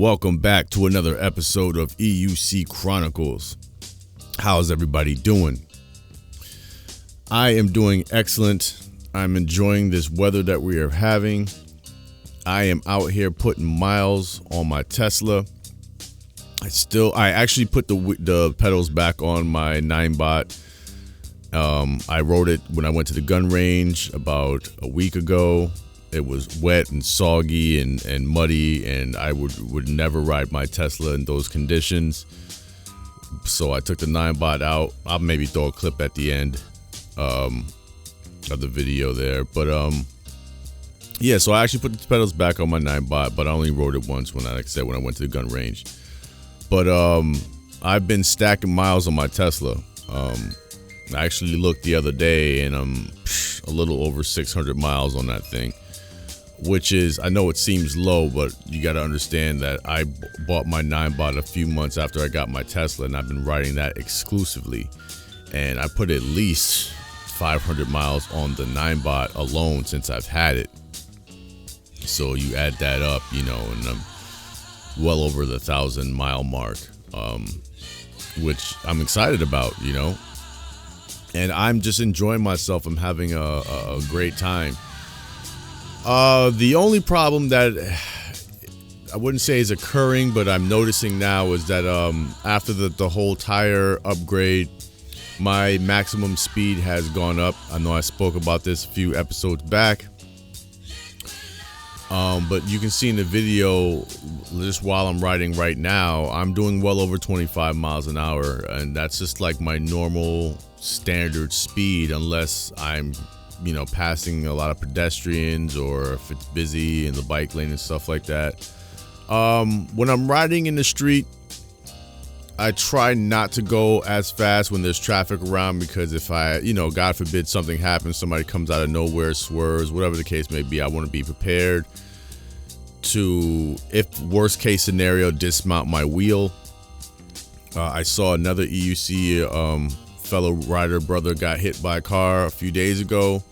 Welcome back to another episode of EUC Chronicles. How's everybody doing? I am doing excellent. I'm enjoying this weather that we are having. I am out here putting miles on my Tesla. I actually put the pedals back on my 9-bot. I rode it when I went to the gun range about a week ago. It was wet and soggy and muddy, and I would never ride my Tesla in those conditions. So I took the 9-bot out. I'll maybe throw a clip at the end of the video there. But yeah, so I actually put the pedals back on my 9-bot, but I only rode it once when I went to the gun range. But I've been stacking miles on my Tesla. I actually looked the other day, and I'm a little over 600 miles on that thing. Which is, I know it seems low, but you got to understand that I bought my 9-bot a few months after I got my Tesla, and I've been riding that exclusively. And I put at least 500 miles on the 9-bot alone since I've had it. So you add that up, and I'm well over the 1,000-mile mark, which I'm excited about, And I'm just enjoying myself. I'm having a great time. The only problem that I wouldn't say is occurring, but I'm noticing now is that after the whole tire upgrade, my maximum speed has gone up. I know I spoke about this a few episodes back, but you can see in the video, just while I'm riding right now, I'm doing well over 25 miles an hour, and that's just like my normal standard speed unless I'm passing a lot of pedestrians or if it's busy in the bike lane and stuff like that. When I'm riding in the street, I try not to go as fast when there's traffic around, because if God forbid something happens, somebody comes out of nowhere, swerves, whatever the case may be, I want to be prepared to, if worst case scenario, dismount my wheel. I saw another EUC fellow rider brother got hit by a car a few days ago.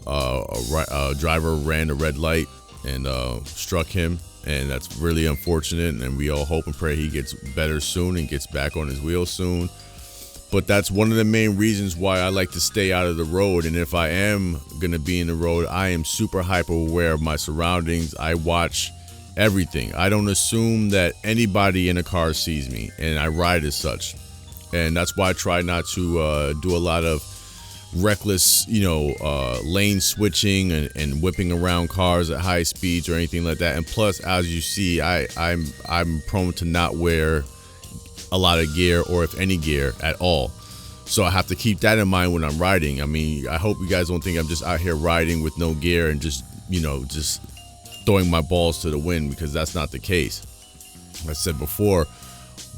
A driver ran a red light and struck him, and that's really unfortunate, and we all hope and pray he gets better soon and gets back on his wheels soon. But that's one of the main reasons why I like to stay out of the road, and if I am gonna be in the road, I am super hyper aware of my surroundings. I watch everything. I don't assume that anybody in a car sees me, and I ride as such. And that's why I try not to do a lot of reckless, lane switching and whipping around cars at high speeds or anything like that. And plus, as you see, I'm prone to not wear a lot of gear, or if any gear at all. So I have to keep that in mind when I'm riding. I mean, I hope you guys don't think I'm just out here riding with no gear and just throwing my balls to the wind, because that's not the case. I said before,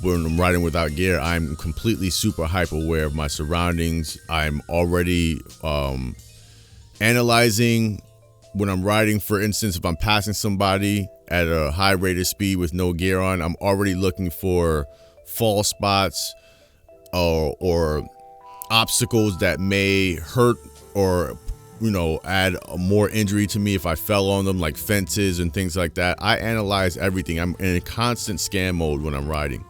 when I'm riding without gear, I'm completely super hyper aware of my surroundings. I'm already analyzing when I'm riding. For instance, if I'm passing somebody at a high rate of speed with no gear on, I'm already looking for fall spots or obstacles that may hurt or add more injury to me if I fell on them, like fences and things like that. I analyze everything. I'm in a constant scan mode when I'm riding.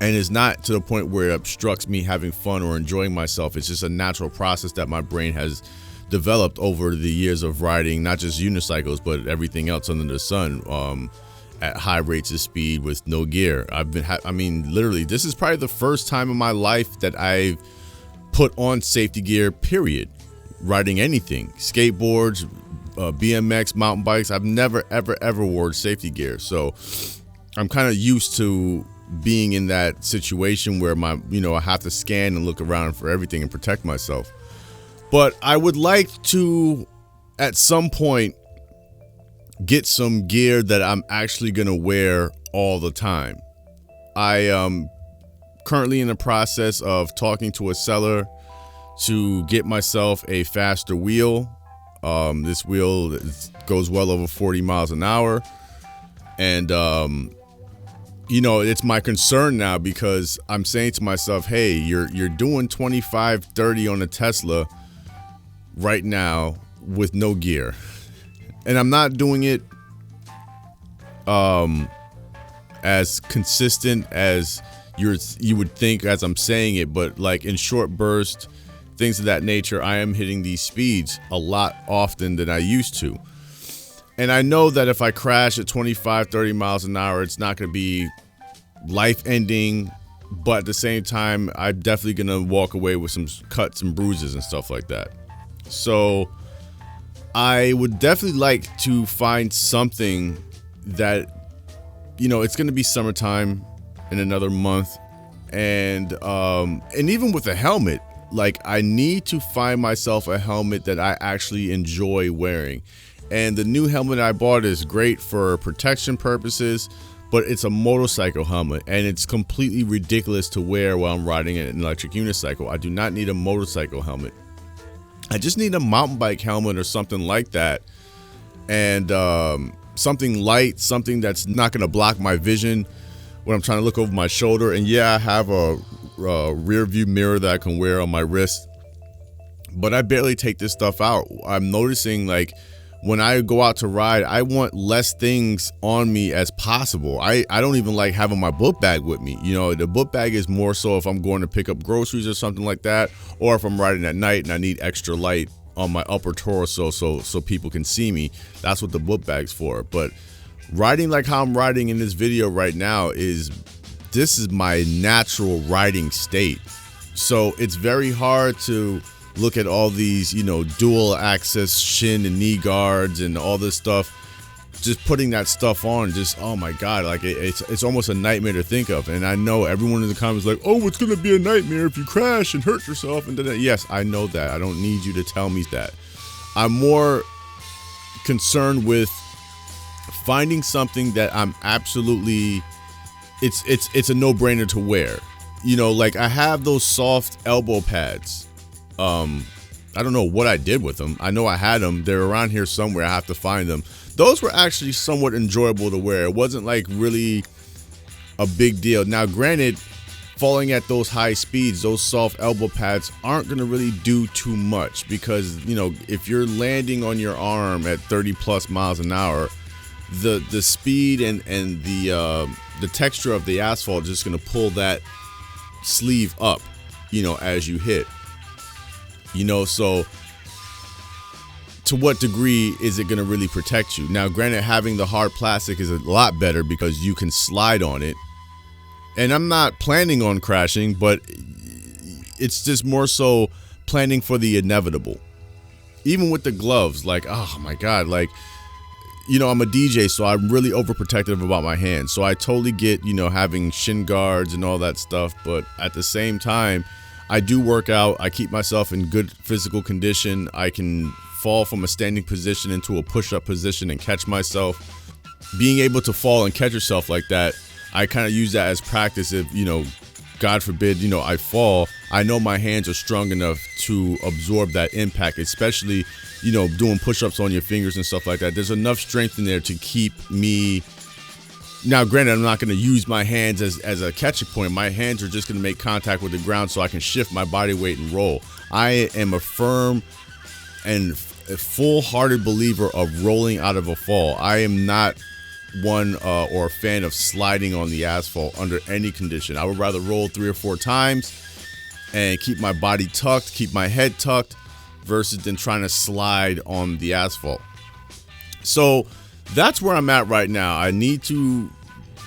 And it's not to the point where it obstructs me having fun or enjoying myself. It's just a natural process that my brain has developed over the years of riding, not just unicycles, but everything else under the sun, at high rates of speed with no gear. Literally, this is probably the first time in my life that I've put on safety gear, period. Riding anything, skateboards, BMX, mountain bikes. I've never, ever wore safety gear. So I'm kind of used to being in that situation where I have to scan and look around for everything and protect myself. But I would like to, at some point, get some gear that I'm actually going to wear all the time. I am currently in the process of talking to a seller to get myself a faster wheel. This wheel goes well over 40 miles an hour. And, it's my concern now, because I'm saying to myself, hey, you're doing 25, 30 on a Tesla right now with no gear. And I'm not doing it as consistent as you would think as I'm saying it, but like in short bursts, things of that nature, I am hitting these speeds a lot often than I used to. And I know that if I crash at 25, 30 miles an hour, it's not going to be life ending, but at the same time, I'm definitely going to walk away with some cuts and bruises and stuff like that. So I would definitely like to find something that, it's going to be summertime in another month. And even with a helmet, like I need to find myself a helmet that I actually enjoy wearing. And the new helmet I bought is great for protection purposes, but it's a motorcycle helmet and it's completely ridiculous to wear while I'm riding an electric unicycle. I do not need a motorcycle helmet. I just need a mountain bike helmet or something like that. And something light, something that's not going to block my vision when I'm trying to look over my shoulder. And yeah, I have a rear view mirror that I can wear on my wrist, but I barely take this stuff out. I'm noticing like when I go out to ride, I want less things on me as possible. I don't even like having my book bag with me. The book bag is more so if I'm going to pick up groceries or something like that, or if I'm riding at night and I need extra light on my upper torso so people can see me. That's what the book bag's for. But riding like how I'm riding in this video right now this is my natural riding state. So it's very hard to look at all these, dual access shin and knee guards and all this stuff. Just putting that stuff on, oh my God, like it's almost a nightmare to think of. And I know everyone in the comments like, oh, it's gonna be a nightmare if you crash and hurt yourself. And then, yes, I know that. I don't need you to tell me that. I'm more concerned with finding something that I'm absolutely, it's a no-brainer to wear. Like I have those soft elbow pads. I don't know what I did with them. I know I had them. They're around here somewhere. I have to find them. Those were actually somewhat enjoyable to wear. It wasn't like really a big deal. Now, granted, falling at those high speeds, those soft elbow pads aren't going to really do too much because, if you're landing on your arm at 30 plus miles an hour, the speed and the texture of the asphalt is just going to pull that sleeve up, as you hit. So to what degree is it going to really protect you? Now, granted, having the hard plastic is a lot better because you can slide on it. And I'm not planning on crashing, but it's just more so planning for the inevitable. Even with the gloves, like, oh my God, like, I'm a DJ, so I'm really overprotective about my hands. So I totally get, having shin guards and all that stuff. But at the same time, I do work out. I keep myself in good physical condition. I can fall from a standing position into a push-up position and catch myself. Being able to fall and catch yourself like that, I kind of use that as practice. If, God forbid, I fall, I know my hands are strong enough to absorb that impact, especially, doing push-ups on your fingers and stuff like that. There's enough strength in there to keep me. Now, granted, I'm not going to use my hands as a catching point. My hands are just going to make contact with the ground so I can shift my body weight and roll. I am a firm and full-hearted believer of rolling out of a fall. I am not one or a fan of sliding on the asphalt under any condition. I would rather roll 3 or 4 times and keep my body tucked, keep my head tucked, versus than trying to slide on the asphalt. So that's where I'm at right now. I need to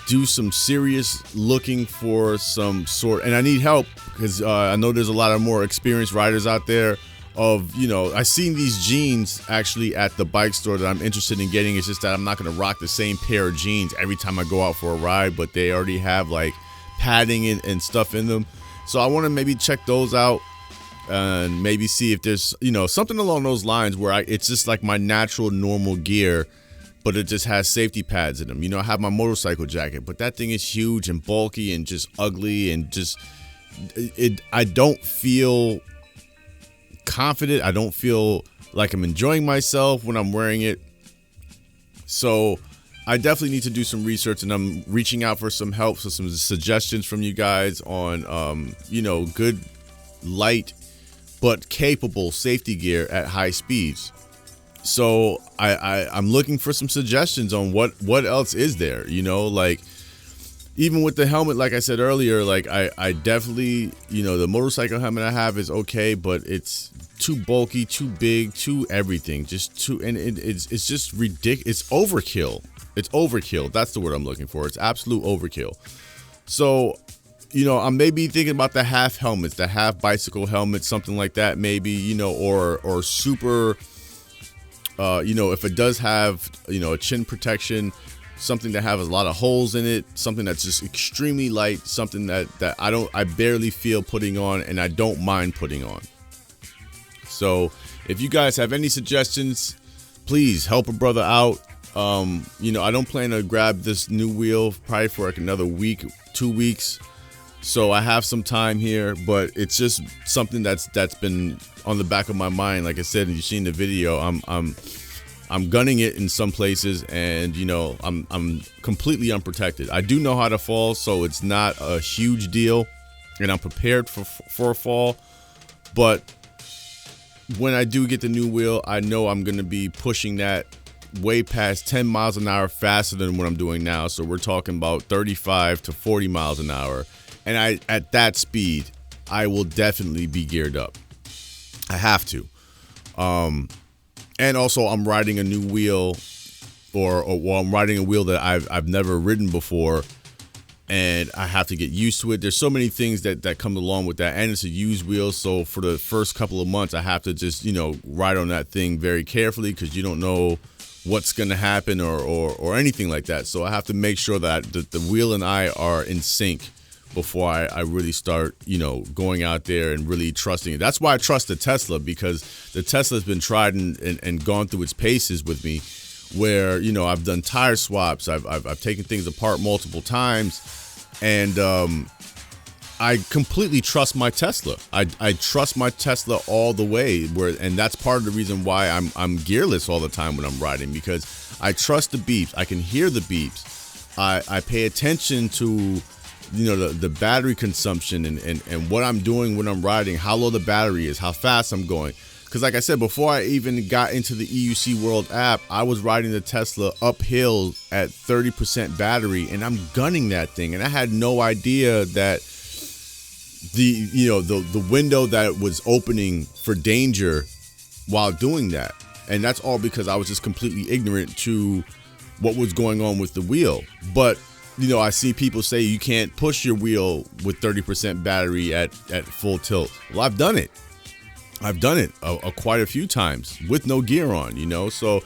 do some serious looking for some sort, and I need help because I know there's a lot of more experienced riders out there I've seen these jeans actually at the bike store that I'm interested in getting. It's just that I'm not going to rock the same pair of jeans every time I go out for a ride, but they already have like padding and stuff in them. So I want to maybe check those out and maybe see if there's, something along those lines where it's just like my natural normal gear, but it just has safety pads in them. I have my motorcycle jacket, but that thing is huge and bulky and just ugly and just, I don't feel confident. I don't feel like I'm enjoying myself when I'm wearing it. So I definitely need to do some research, and I'm reaching out for some help, so some suggestions from you guys on, good, light, but capable safety gear at high speeds. So I'm looking for some suggestions on what else is there, like even with the helmet, like I said earlier, like I definitely, the motorcycle helmet I have is okay, but it's too bulky, too big, too everything, just too, and it's just ridiculous. It's overkill. It's overkill. That's the word I'm looking for. It's absolute overkill. So, I'm maybe thinking about the half helmets, the half bicycle helmets, something like that, maybe, or super, if it does have, a chin protection, something that has a lot of holes in it, something that's just extremely light, something that I barely feel putting on, and I don't mind putting on. So if you guys have any suggestions, please help a brother out. I don't plan to grab this new wheel probably for like another week, 2 weeks. So I have some time here, but it's just something that's been on the back of my mind. Like I said, and you've seen the video, I'm gunning it in some places, and I'm completely unprotected. I do know how to fall, so it's not a huge deal, and I'm prepared for a fall. But when I do get the new wheel, I know I'm going to be pushing that way past 10 miles an hour faster than what I'm doing now. So we're talking about 35 to 40 miles an hour. And at that speed, I will definitely be geared up. I have to. And also I'm riding a new wheel, or I'm riding a wheel that I've never ridden before, and I have to get used to it. There's so many things that come along with that, and it's a used wheel. So for the first couple of months, I have to just, ride on that thing very carefully, because you don't know what's going to happen or anything like that. So I have to make sure that the wheel and I are in sync before I really start, going out there and really trusting it. That's why I trust the Tesla, because the Tesla has been tried and gone through its paces with me, where, I've done tire swaps. I've taken things apart multiple times, and I completely trust my Tesla. I trust my Tesla all the way, and that's part of the reason why I'm gearless all the time when I'm riding, because I trust the beeps. I can hear the beeps. I pay attention to the battery consumption and what I'm doing when I'm riding, how low the battery is, how fast I'm going. Because like I said, before I even got into the EUC World app, I was riding the Tesla uphill at 30% battery, and I'm gunning that thing. And I had no idea that the window that was opening for danger while doing that. And that's all because I was just completely ignorant to what was going on with the wheel. But I see people say you can't push your wheel with 30% battery at full tilt. Well, I've done it. I've done it quite a few times with no gear on, So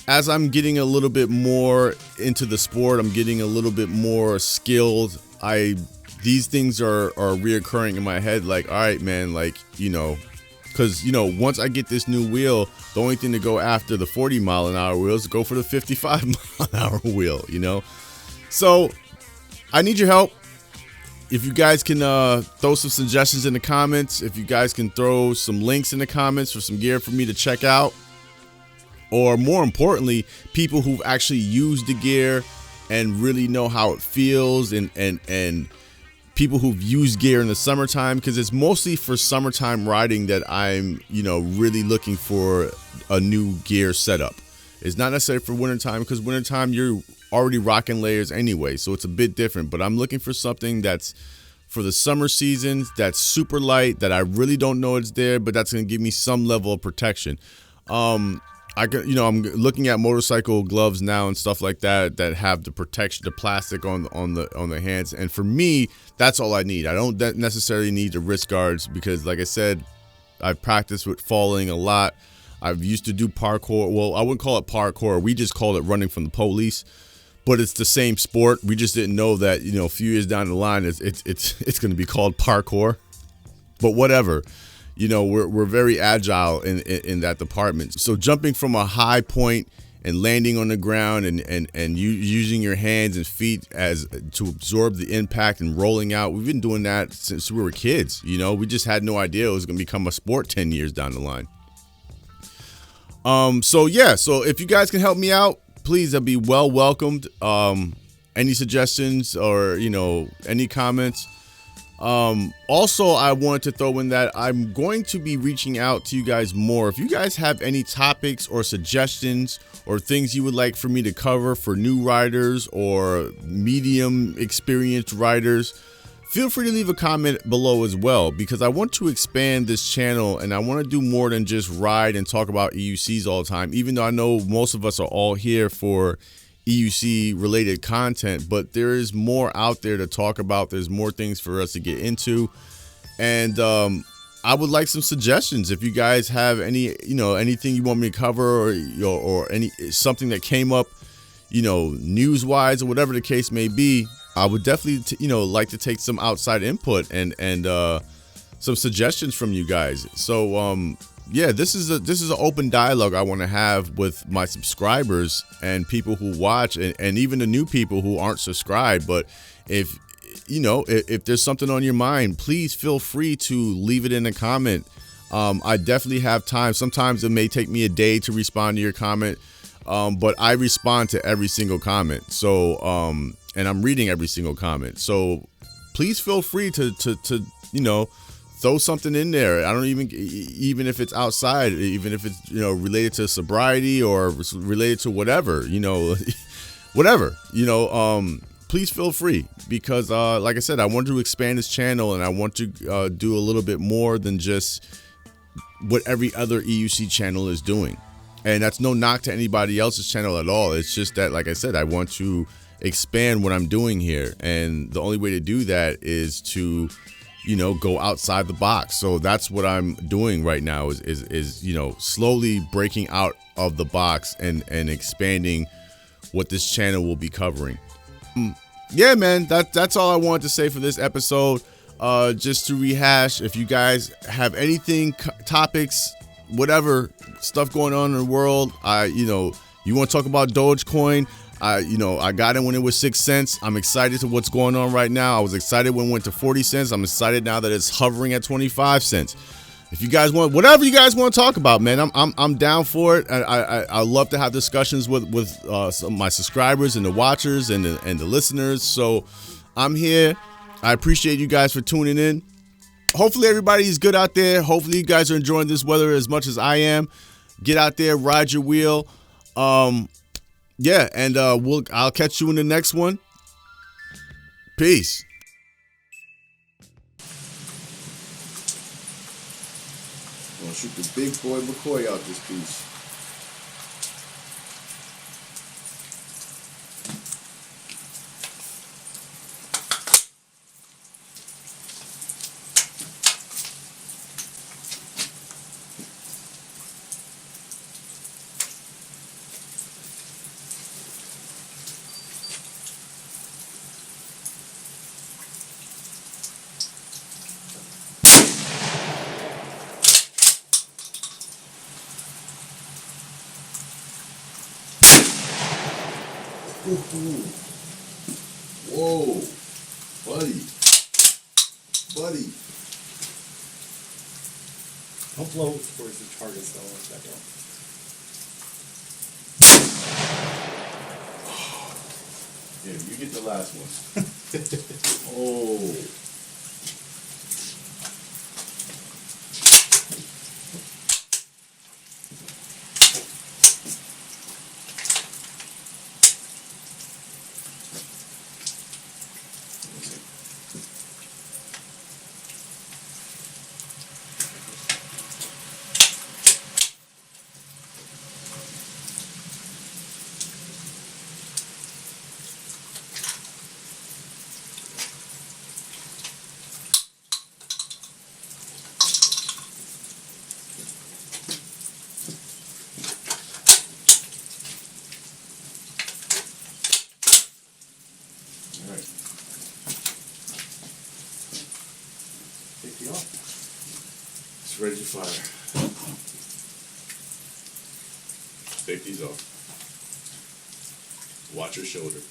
as I'm getting a little bit more into the sport, I'm getting a little bit more skilled. These things are reoccurring in my head. Like, all right, man, because, once I get this new wheel, the only thing to go after the 40 mile an hour wheel is to go for the 55 mile an hour wheel, So I need your help. If you guys can throw some suggestions in the comments, if you guys can throw some links in the comments for some gear for me to check out, or more importantly, people who've actually used the gear and really know how it feels, and people who've used gear in the summertime, because it's mostly for summertime riding that I'm, really looking for a new gear setup. It's not necessarily for wintertime, because wintertime you're already rocking layers anyway, so it's a bit different. But I'm looking for something that's for the summer seasons, that's super light, that I really don't know it's there, but that's going to give me some level of protection. I'm looking at motorcycle gloves now and stuff like that have the protection, the plastic on the hands, and for me, that's all I need. I don't necessarily need the wrist guards, because like I said, I've practiced with falling a lot. I've used to do parkour. Well, I wouldn't call it parkour. We just called it running from the police. But it's the same sport. We just didn't know that, a few years down the line, it's going to be called parkour. But whatever, we're very agile in that department. So jumping from a high point and landing on the ground and using your hands and feet to absorb the impact and rolling out, we've been doing that since we were kids. We just had no idea it was going to become a sport 10 years down the line. So if you guys can help me out, please, I'll be well welcomed. Any suggestions or, any comments, Also, I wanted to throw in that I'm going to be reaching out to you guys more. If you guys have any topics or suggestions or things you would like for me to cover for new riders or medium experienced riders, feel free to leave a comment below as well, because I want to expand this channel and I want to do more than just ride and talk about EUCs all the time, even though I know most of us are all here for EUC related content, but there is more out there to talk about. There's more things for us to get into, and I would like some suggestions. If you guys have any, anything you want me to cover, or any something that came up, news wise or whatever the case may be, I would definitely like to take some outside input and some suggestions from you guys. So yeah, this is an open dialogue I want to have with my subscribers and people who watch, and even the new people who aren't subscribed. But if there's something on your mind, please feel free to leave it in a comment. I definitely have time. Sometimes it may take me a day to respond to your comment, but I respond to every single comment. So and I'm reading every single comment. So please feel free to throw something in there. I don't even if it's outside, even if it's related to sobriety or related to whatever, whatever, please feel free, because like I said, I want to expand this channel and I want to do a little bit more than just what every other EUC channel is doing. And that's no knock to anybody else's channel at all. It's just that, like I said, I want to expand what I'm doing here, and the only way to do that is to go outside the box. So that's what I'm doing right now is slowly breaking out of the box and expanding what this channel will be covering. Yeah, man, that's all I wanted to say for this episode. Just to rehash, if you guys have anything, topics, whatever stuff going on in the world, you want to talk about Dogecoin, I got it when it was 6 cents. I'm excited to what's going on right now. I was excited when it went to 40 cents. I'm excited now that it's hovering at 25 cents. If you guys want, whatever you guys want to talk about, man, I'm down for it. I love to have discussions with some of my subscribers and the watchers and the listeners. So I'm here. I appreciate you guys for tuning in. Hopefully everybody's good out there. Hopefully you guys are enjoying this weather as much as I am. Get out there, ride your wheel. Yeah, and I'll catch you in the next one. Peace. Gonna shoot the big boy McCoy out this piece. Whoa, buddy. Don't blow towards the targets though, like that don't. Yeah, you get the last one. Oh. It's ready to fire. Take these off. Watch your shoulder.